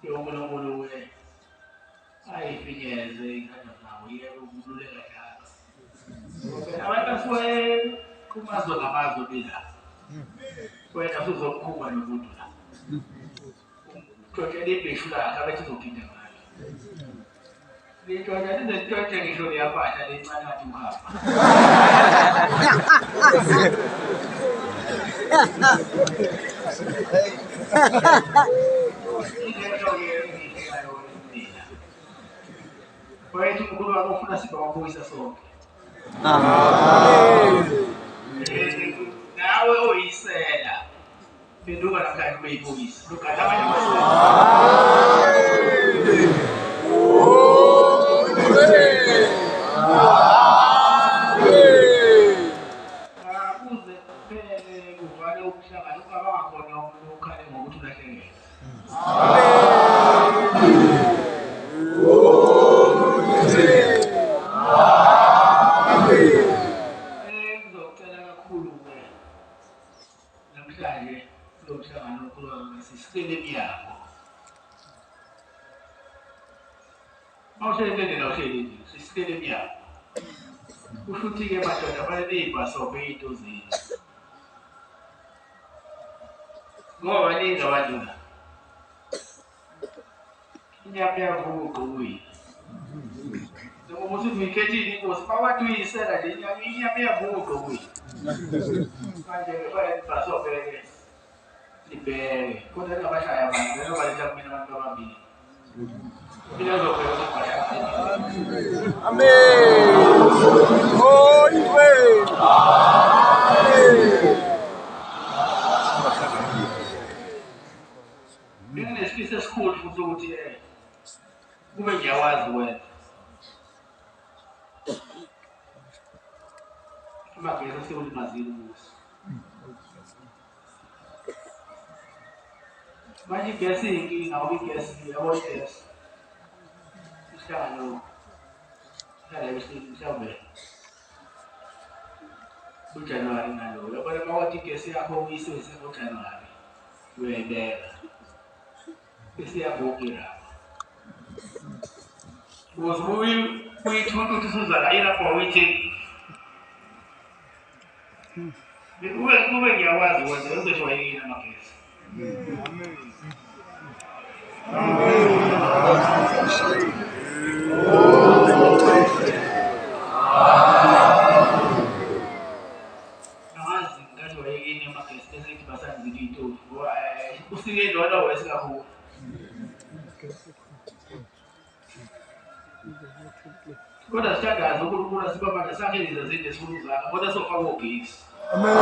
yomulomulo ayifinyeze ingane nawo yebo ukululeka njalo. Abantu basuke kumazwe ngamazwe bila. Wena uzokhuma nomuntu la. Uthothele ibheshu lakhe abethi uzophinda ngalo. Lithola lizethothe ngisho liyapahla lencane ngathi uhamba. Wethu unkulunkulu wakho ufuna sibawabuyisa sonke. Nawe oyisela phenduka namhlanje ube yibuyisa. Lugada abanye amasela. Kuze kuphele kuvale ukuhlangana ungabangakhona umuntu ukhale ngokuthi ulahlekele. Ngizocela kakhulu-ke namhlanje kulo mhlangano okhulukazi sisicele emiyako. Mawuhlelele la uhlelile sisicele emiyako. Kusho ukuthi-ke madoda fanele niy'bhasobhe iy'nto zenu. Ngoba baningi abantu la. Inyama yavuka ukuyila. Njengoba uthi uyikhethile inkosi, phakathi uyisela nje inyama yavuka ukuyila. Manje-ke fanele nibhasobhe-ke nibheke. Kodwa ningabashaya abantu, njengoba letha kumina abantu ababili. Mina ngizobheka ukuthi ngibashaya. Amen. Holy way. Nginesifiso esikhulu futhi ukuthi kube ngiyawazi wena. Amagesi asewulimazile umusi. Manje igesi iyinkinga ngoba igesi yabo igesi. Isihlangano mhlawumbe uJanuwari nalo. Yabona uma wathi igesi yakho uyisebenzise ngoJanuwari uyayibeka. Bese iyavukira. Because uyithunta ukuthi usuzala ilapho uyithini. Kube ngiyawazi wena uzosho yini amagesi. Nawazi ngathi wayekini amagesi bese ithi basanzile iy'tofu. Usike lona wesikakhulu. Kodwa sithandaza uNkulunkulu asibamba nesakhe lezi zinto esifuna uzakha kodwa sofaka ogesi. Amen.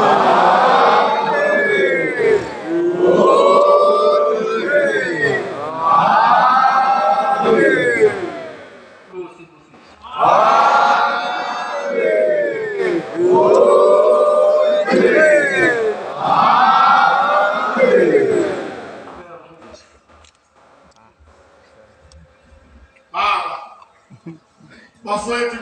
Bafowethu